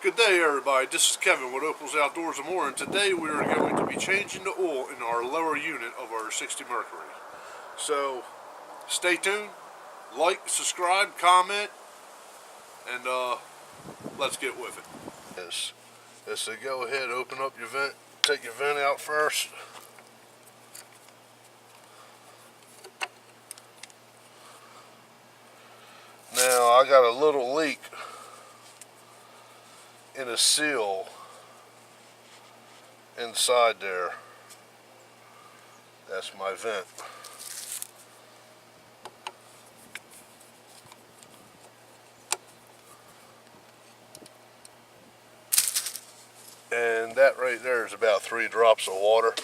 Good day, everybody. This is Kevin with Opel's Outdoors and More, and today we are going to be changing the oil in our lower unit of our 60 Mercury. So stay tuned, like, subscribe, comment, and let's get with it. Yes, so go ahead, open up your vent, take your vent out first. Now I got a little leak in a seal inside there. That's my vent. And that right there is about 3 drops of water.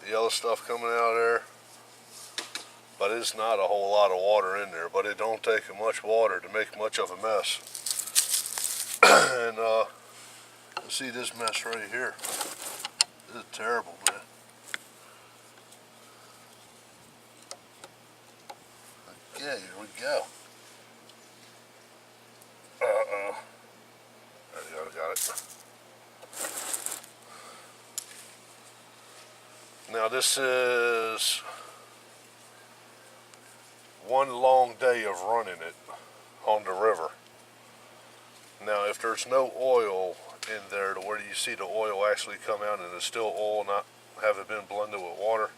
The yellow stuff coming out of there. But it's not a whole lot of water in there, but it don't take much water to make much of a mess. And you see this mess right here. This is terrible, man. Okay, here we go. There you go, got it. Now this is one long day of running it on the river. Now if there's no oil in there to where you see the oil actually come out and it's still oil, not haven't been blended with water,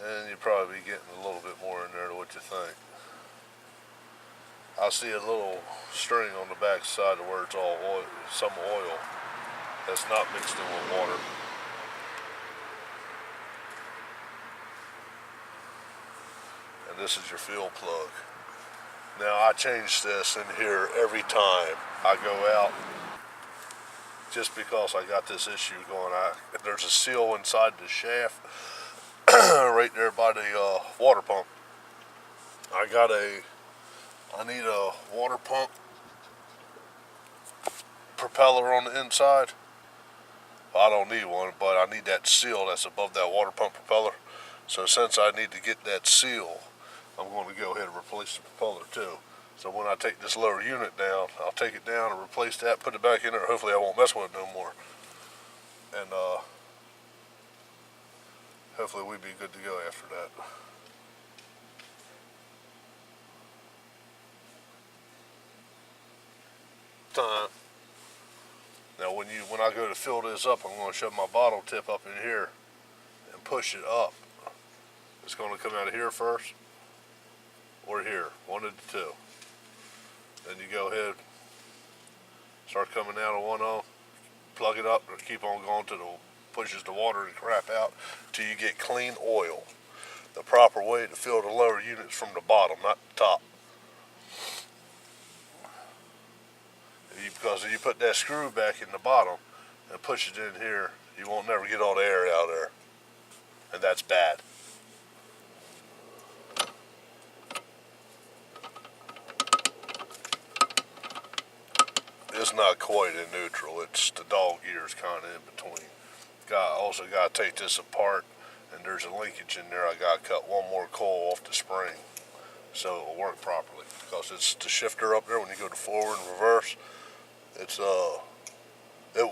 and you'd probably be getting a little bit more in there than what you think. I see a little string on the back side of where it's all oil, some oil that's not mixed in with water. And this is your fuel plug. Now I change this in here every time I go out, just because I got this issue going. There's a seal inside the shaft right there by the water pump. I need a water pump propeller on the inside. I don't need one, but I need that seal that's above that water pump propeller. So since I need to get that seal, I'm going to go ahead and replace the propeller too. So when I take this lower unit down, I'll take it down and replace that, put it back in there. Hopefully I won't mess with it no more. And hopefully we'll be good to go after that. Time. Now when I go to fill this up, I'm going to shove my bottle tip up in here and push it up. It's going to come out of here first or here, one of the two. Then you go ahead, start coming out of one on, plug it up, or keep on going till it pushes the water and crap out till you get clean oil. The proper way to fill the lower units from the bottom, not the top. Because if you put that screw back in the bottom and push it in here, you won't never get all the air out there. And that's bad. It's not quite in neutral. It's the dog ears kind of in between. Also got to take this apart, and there's a linkage in there. I got to cut one more coil off the spring so it will work properly. Because it's the shifter up there when you go to forward and reverse. It's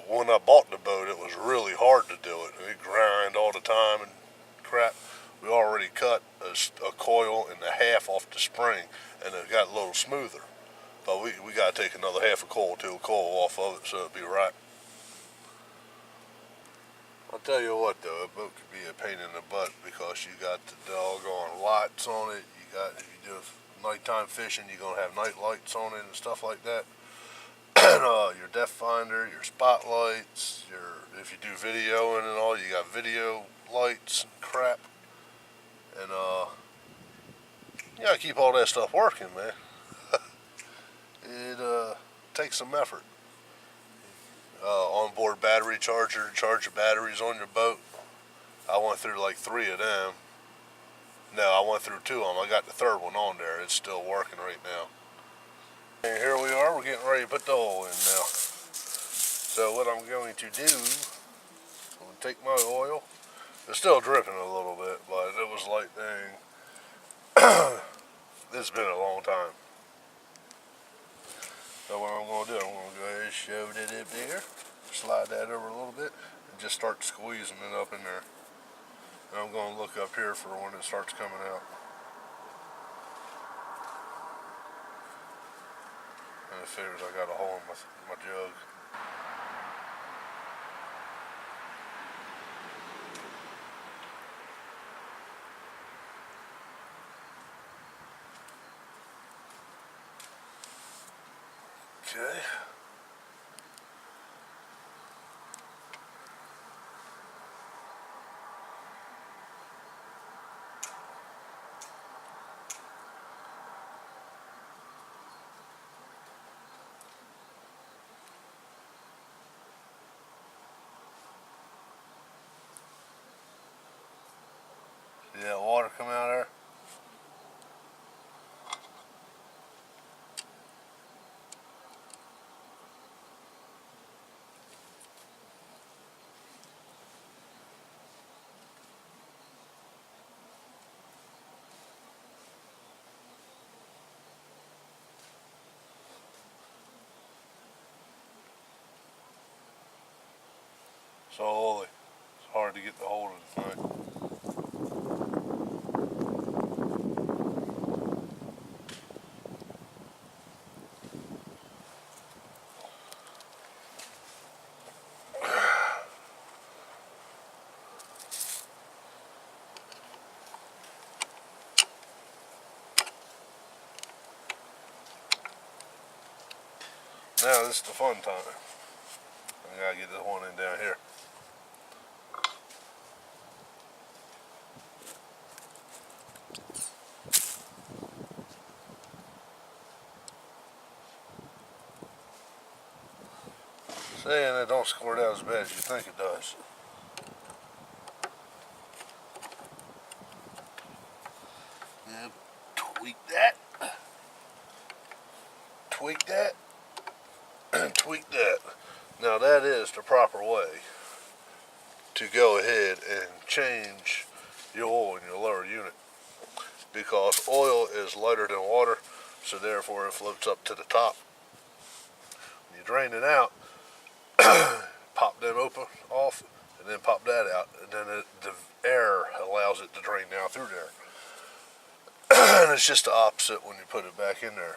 when I bought the boat, it was really hard to do it. It grind all the time and crap. We already cut a coil and a half off the spring, and it got a little smoother. But we got to take another half a coil to a coil off of it so it'll be right. I'll tell you what though, a boat could be a pain in the butt because you got the doggone lights on it. You got, if you do nighttime fishing, you're going to have night lights on it and stuff like that. Your depth finder, your spotlights, if you do videoing and all, you got video lights and crap. And you gotta keep all that stuff working, man. It takes some effort. Onboard battery charger to charge your batteries on your boat. I went through like 3 of them. No, I went through 2 of them. I got the 3rd one on there. It's still working right now. And here we are, we're getting ready to put the oil in now. So what I'm going to do, I'm going to take my oil. It's still dripping a little bit, but it was like, dang, this has been a long time. So what I'm going to do, I'm going to go ahead and shove it up there, slide that over a little bit, and just start squeezing it up in there. And I'm going to look up here for when it starts coming out. And it figures I got a hole in my jug. Okay. See that water come out there? So oily. It's hard to get the hold of the thing. Now this is the fun time. I gotta get this one in down here. Saying it don't squirt out as bad as you think it does. Yeah, tweak that. Tweak that. And tweak that. Now that is the proper way to go ahead and change your oil in your lower unit, because oil is lighter than water, so therefore it floats up to the top. When you drain it out, pop them open off, and then pop that out, and then the air allows it to drain down through there. And it's just the opposite when you put it back in there.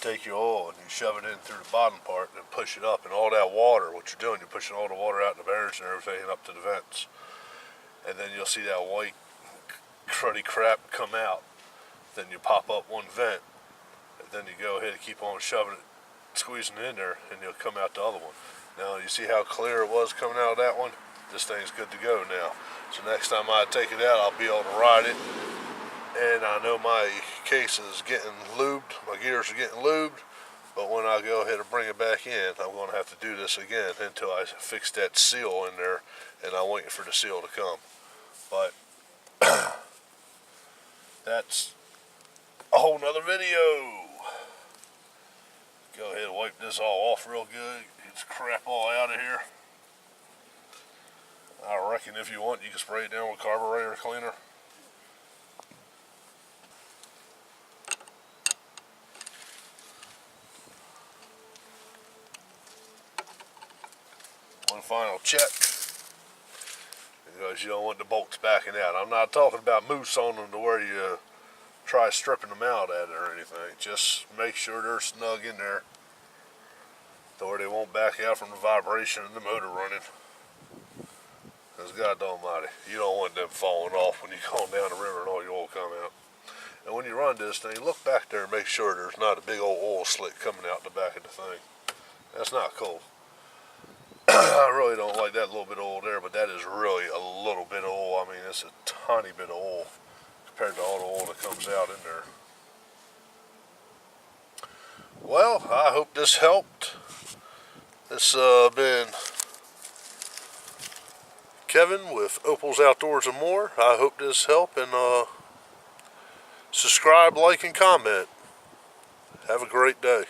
Take your oil and you shove it in through the bottom part and push it up, and all that water, what you're doing, you're pushing all the water out in the bearings and everything up to the vents, and then you'll see that white cruddy crap come out. Then you pop up one vent, and then you go ahead and keep on shoving it, squeezing it in there, and you'll come out the other one. Now you see how clear it was coming out of that one? This thing's good to go now. So next time I take it out, I'll be able to ride it. And I know my case is getting lubed, my gears are getting lubed, but when I go ahead and bring it back in, I'm going to have to do this again until I fix that seal in there, and I'm waiting for the seal to come. But that's a whole nother video. Go ahead and wipe this all off real good, get this crap all out of here. I reckon if you want, you can spray it down with carburetor cleaner. One final check, because you don't want the bolts backing out. I'm not talking about moose on them to where you try stripping them out at it or anything. Just make sure they're snug in there to where they won't back out from the vibration of the motor running. Because God almighty, you don't want them falling off when you're going down the river and all your oil come out. And when you run this thing, look back there and make sure there's not a big old oil slick coming out the back of the thing. That's not cool. I really don't like that little bit of oil there, but that is really a little bit of oil. I mean, it's a tiny bit of oil compared to all the oil that comes out in there. Well, I hope this helped. This been Kevin with Opel's Outdoors and More. I hope this helped, and subscribe, like, and comment. Have a great day.